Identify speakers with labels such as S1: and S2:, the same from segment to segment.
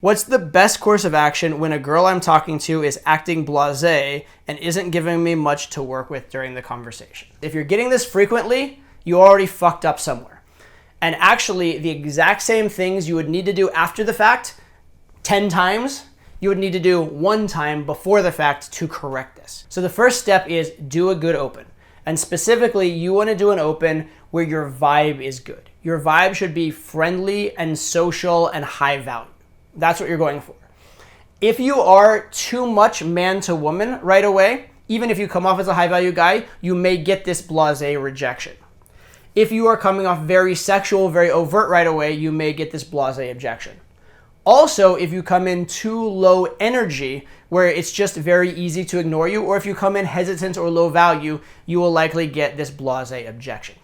S1: What's the best course of action when a girl I'm talking to is acting blasé and isn't giving me much to work with during the conversation? If you're getting this frequently, you already fucked up somewhere. And actually, the exact same things you would need to do after the fact 10 times, you would need to do 1 time before the fact to correct this. So the first step is do a good open. And specifically, you want to do an open where your vibe is good. Your vibe should be friendly and social and high value. That's what you're going for. If you are too much man to woman right away, even if you come off as a high value guy, you may get this blasé rejection. If you are coming off very sexual, very overt right away, you may get this blasé objection. Also, if you come in too low energy, where it's just very easy to ignore you, or if you come in hesitant or low value, you will likely get this blasé objection.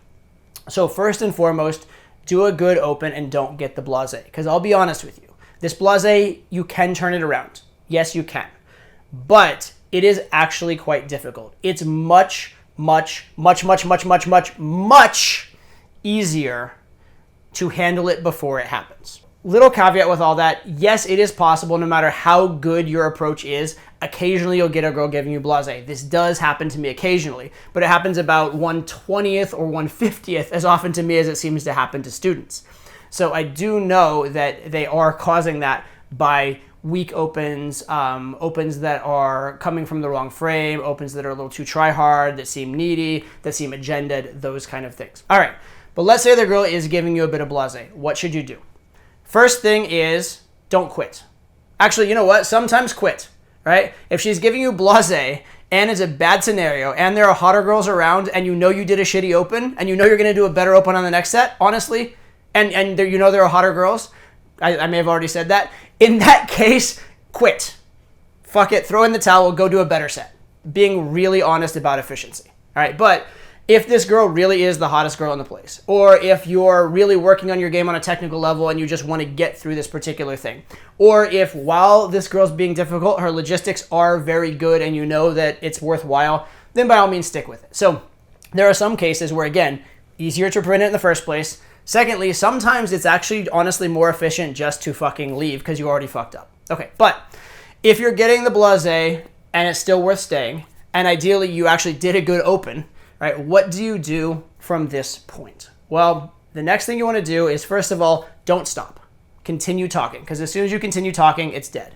S1: So first and foremost, do a good open and don't get the blasé. Because I'll be honest with you. This blasé, you can turn it around. Yes, you can. But it is actually quite difficult. It's much easier to handle it before it happens. Little caveat with all that, yes, it is possible no matter how good your approach is, occasionally you'll get a girl giving you blasé. This does happen to me occasionally, but it happens about 1/20th or 1/50th as often to me as it seems to happen to students. So I do know that they are causing that by weak opens, opens that are coming from the wrong frame, opens that are a little too try hard, that seem needy, that seem agended, those kind of things. All right, but let's say the girl is giving you a bit of blasé. What should you do? First thing is don't quit. Actually, you know what? Sometimes quit, right? If she's giving you blasé and it's a bad scenario and there are hotter girls around and you know you did a shitty open and you know you're going to do a better open on the next set, honestly, and there, you know there are hotter girls, I may have already said that. In that case, quit. Fuck it, throw in the towel, go do a better set. Being really honest about efficiency. All right, but if this girl really is the hottest girl in the place, or if you're really working on your game on a technical level and you just want to get through this particular thing, or if while this girl's being difficult, her logistics are very good and you know that it's worthwhile, then by all means stick with it. So there are some cases where, again, easier to prevent it in the first place. Secondly, sometimes it's actually honestly more efficient just to fucking leave because you already fucked up. Okay, but if you're getting the blasé and it's still worth staying, and ideally you actually did a good open, right, what do you do from this point? Well, the next thing you want to do is, first of all, don't stop. Continue talking, because as soon as you continue talking, it's dead.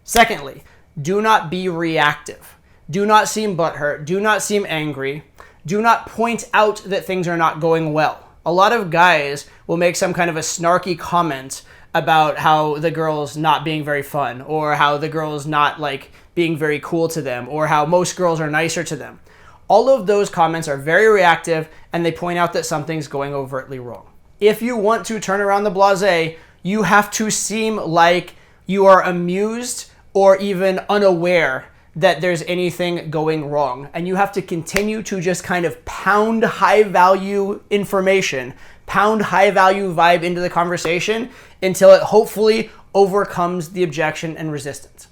S1: Secondly, do not be reactive. Do not seem butthurt. Do not seem angry. Do not point out that things are not going well. A lot of guys will make some kind of a snarky comment about how the girl's not being very fun, or how the girl's not like being very cool to them, or how most girls are nicer to them. All of those comments are very reactive and they point out that something's going overtly wrong. If you want to turn around the blasé, you have to seem like you are amused or even unaware that there's anything going wrong. And you have to continue to just kind of pound high value information, pound high value vibe into the conversation until it hopefully overcomes the objection and resistance.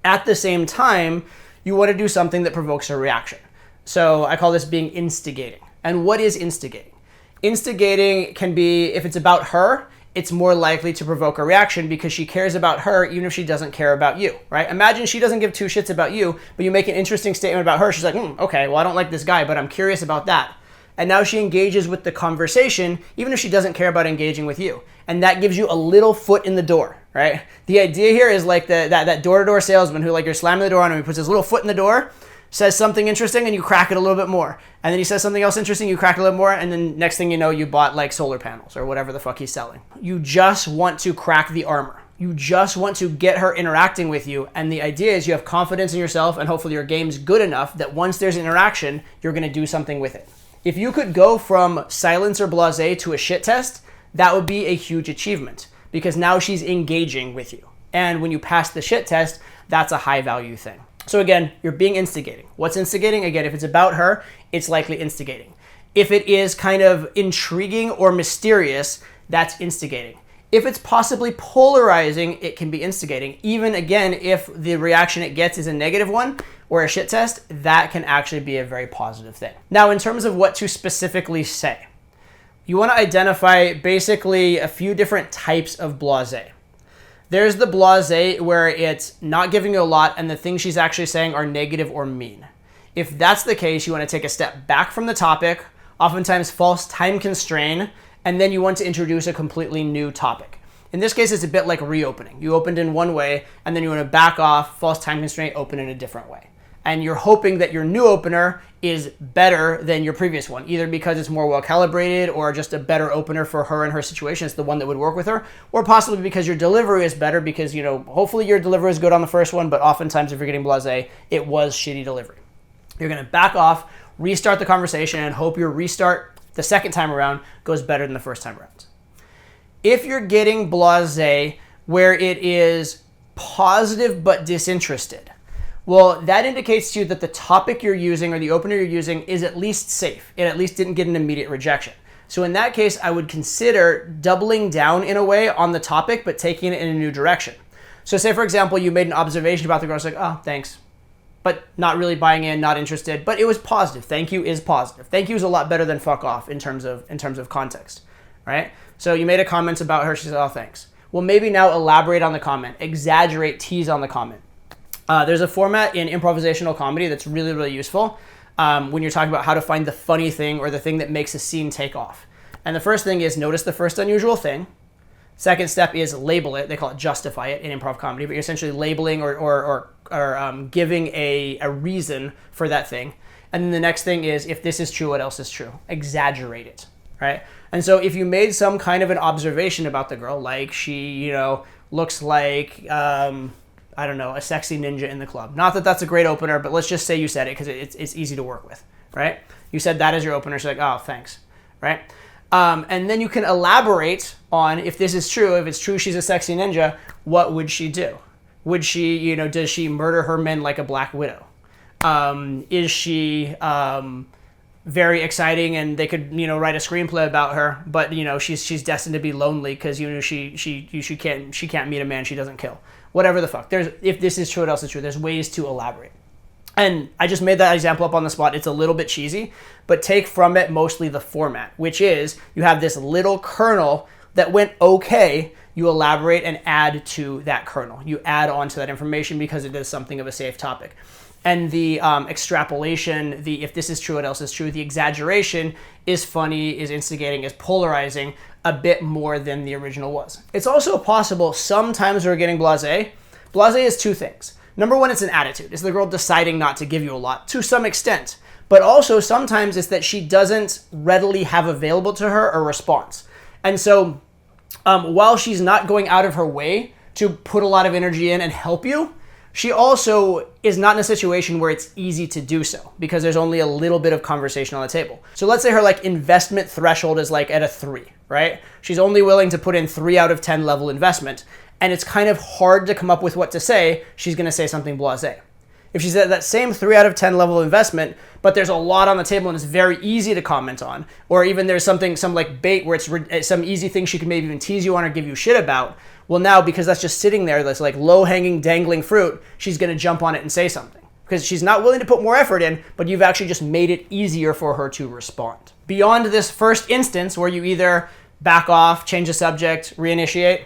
S1: At the same time, you want to do something that provokes a reaction. So I call this being instigating. And what is instigating? Instigating can be, if it's about her, it's more likely to provoke a reaction because she cares about her even if she doesn't care about you, right? Imagine she doesn't give two shits about you, but you make an interesting statement about her. She's like, okay, well, I don't like this guy, but I'm curious about that. And now she engages with the conversation, even if she doesn't care about engaging with you. And that gives you a little foot in the door, right? The idea here is like that door-to-door salesman who, like, you're slamming the door on him, he puts his little foot in the door, says something interesting, and you crack it a little bit more. And then he says something else interesting, you crack it a little more, and then next thing you know, you bought like solar panels or whatever the fuck he's selling. You just want to crack the armor. You just want to get her interacting with you. And the idea is you have confidence in yourself and hopefully your game's good enough that once there's interaction, you're gonna do something with it. If you could go from silence or blasé to a shit test, that would be a huge achievement because now she's engaging with you. And when you pass the shit test, that's a high value thing. So again, you're being instigating. What's instigating? Again, if it's about her, it's likely instigating. If it is kind of intriguing or mysterious, that's instigating. If it's possibly polarizing, it can be instigating. Even again, if the reaction it gets is a negative one or a shit test, that can actually be a very positive thing. Now, in terms of what to specifically say, you want to identify basically a few different types of blasé. There's the blasé where it's not giving you a lot and the things she's actually saying are negative or mean. If that's the case, you want to take a step back from the topic, oftentimes false time constrain, and then you want to introduce a completely new topic. In this case, it's a bit like reopening. You opened in one way, and then you want to back off, false time constraint, open in a different way. And you're hoping that your new opener is better than your previous one, either because it's more well calibrated or just a better opener for her and her situation. It's the one that would work with her, or possibly because your delivery is better because, hopefully your delivery is good on the first one, but oftentimes if you're getting blasé, it was shitty delivery. You're going to back off, restart the conversation, and hope your restart the second time around goes better than the first time around. If you're getting blasé where it is positive but disinterested, well, that indicates to you that the topic you're using or the opener you're using is at least safe. It at least didn't get an immediate rejection. So in that case, I would consider doubling down in a way on the topic, but taking it in a new direction. So say, for example, you made an observation about the girl. It's like, oh, thanks. But not really buying in, not interested. But it was positive. Thank you is positive. Thank you is a lot better than fuck off in terms of context, right? So you made a comment about her. She said, oh, thanks. Well, maybe now elaborate on the comment. Exaggerate, tease on the comment. There's a format in improvisational comedy that's really, really useful when you're talking about how to find the funny thing or the thing that makes a scene take off. And the first thing is notice the first unusual thing. Second step is label it. They call it justify it in improv comedy, but you're essentially labeling or giving a reason for that thing. And then the next thing is, if this is true, what else is true? Exaggerate it, right? And so if you made some kind of an observation about the girl, like she, looks like, I don't know, a sexy ninja in the club. Not that that's a great opener, but let's just say you said it because it's easy to work with, right? You said that as your opener. She's like, oh, thanks, right? And then you can elaborate on if this is true. If it's true she's a sexy ninja, what would she do? Would she, does she murder her men like a Black Widow? Is she very exciting and they could, write a screenplay about her, but, she's destined to be lonely because, she can't meet a man she doesn't kill. Whatever the fuck. If this is true, what else is true? There's ways to elaborate. And I just made that example up on the spot. It's a little bit cheesy, but take from it mostly the format, which is you have this little kernel that went okay. You elaborate and add to that kernel. You add on to that information because it is something of a safe topic. And the extrapolation, the if this is true, what else is true, the exaggeration is funny, is instigating, is polarizing a bit more than the original was. It's also possible sometimes we're getting blasé. Blasé is two things. Number one, it's an attitude. It's the girl deciding not to give you a lot to some extent. But also sometimes it's that she doesn't readily have available to her a response. And so while she's not going out of her way to put a lot of energy in and help you, she also is not in a situation where it's easy to do so because there's only a little bit of conversation on the table. So let's say her investment threshold is at a 3, right? She's only willing to put in 3 out of 10 level investment. And it's kind of hard to come up with what to say. She's going to say something blasé. If she's at that same 3 out of 10 level investment, but there's a lot on the table and it's very easy to comment on, or even there's some bait where it's some easy thing she can maybe even tease you on or give you shit about. Well, now because that's just sitting there, that's low-hanging, dangling fruit, she's going to jump on it and say something because she's not willing to put more effort in, but you've actually just made it easier for her to respond. Beyond this first instance where you either back off, change the subject, reinitiate,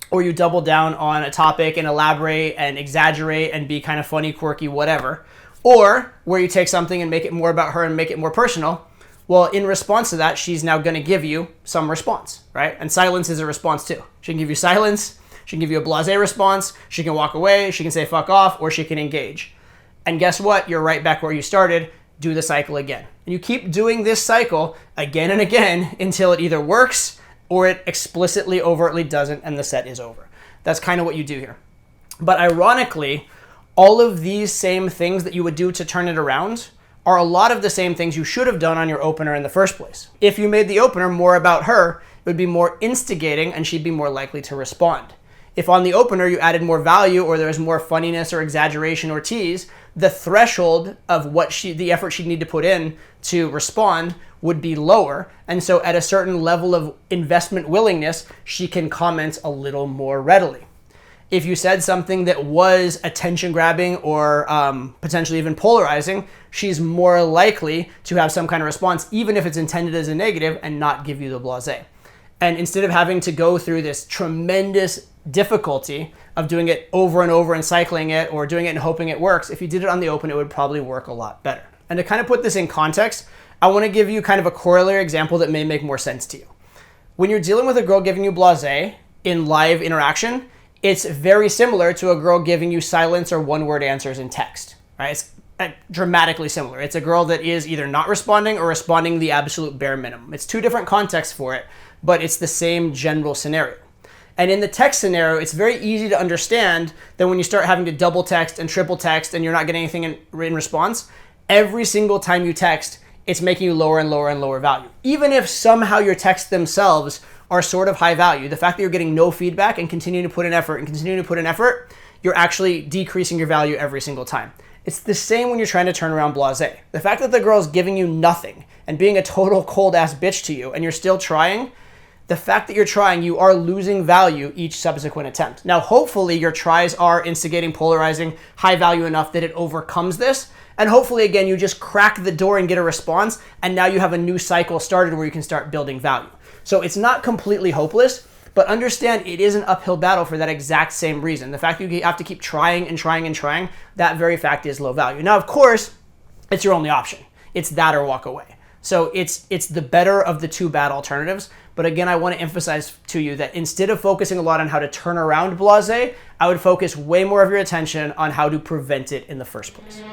S1: or you double down on a topic and elaborate and exaggerate and be kind of funny, quirky, whatever, or where you take something and make it more about her and make it more personal, well, in response to that, she's now going to give you some response, right? And silence is a response too. She can give you silence, she can give you a blasé response, she can walk away, she can say fuck off, or she can engage. And guess what? You're right back where you started. Do the cycle again. And you keep doing this cycle again and again until it either works or it explicitly, overtly doesn't, and the set is over. That's kind of what you do here. But ironically, all of these same things that you would do to turn it around are a lot of the same things you should have done on your opener in the first place. If you made the opener more about her, it would be more instigating and she'd be more likely to respond. If on the opener you added more value or there was more funniness or exaggeration or tease, the threshold of the effort she'd need to put in to respond would be lower. And so at a certain level of investment willingness, she can comment a little more readily. If you said something that was attention grabbing or potentially even polarizing, she's more likely to have some kind of response, even if it's intended as a negative and not give you the blasé. And instead of having to go through this tremendous difficulty of doing it over and over and cycling it or doing it and hoping it works, if you did it on the open, it would probably work a lot better. And to kind of put this in context, I want to give you kind of a corollary example that may make more sense to you. When you're dealing with a girl giving you blasé in live interaction, it's very similar to a girl giving you silence or one-word answers in text, right? It's dramatically similar. It's a girl that is either not responding or responding the absolute bare minimum. It's two different contexts for it, but it's the same general scenario. And in the text scenario, it's very easy to understand that when you start having to double text and triple text and you're not getting anything in response, every single time you text, it's making you lower and lower and lower value. Even if somehow your texts themselves are sort of high value, the fact that you're getting no feedback and continuing to put in effort and continuing to put in effort, you're actually decreasing your value every single time. It's the same when you're trying to turn around blasé. The fact that the girl's giving you nothing and being a total cold ass bitch to you and you're still trying, the fact that you're trying, you are losing value each subsequent attempt. Now, hopefully your tries are instigating, polarizing, high value enough that it overcomes this. And hopefully, again, you just crack the door and get a response, and now you have a new cycle started where you can start building value. So it's not completely hopeless, but understand it is an uphill battle for that exact same reason. The fact that you have to keep trying and trying and trying, that very fact is low value. Now, of course, it's your only option. It's that or walk away. So it's the better of the two bad alternatives. But again, I want to emphasize to you that instead of focusing a lot on how to turn around blasé, I would focus way more of your attention on how to prevent it in the first place.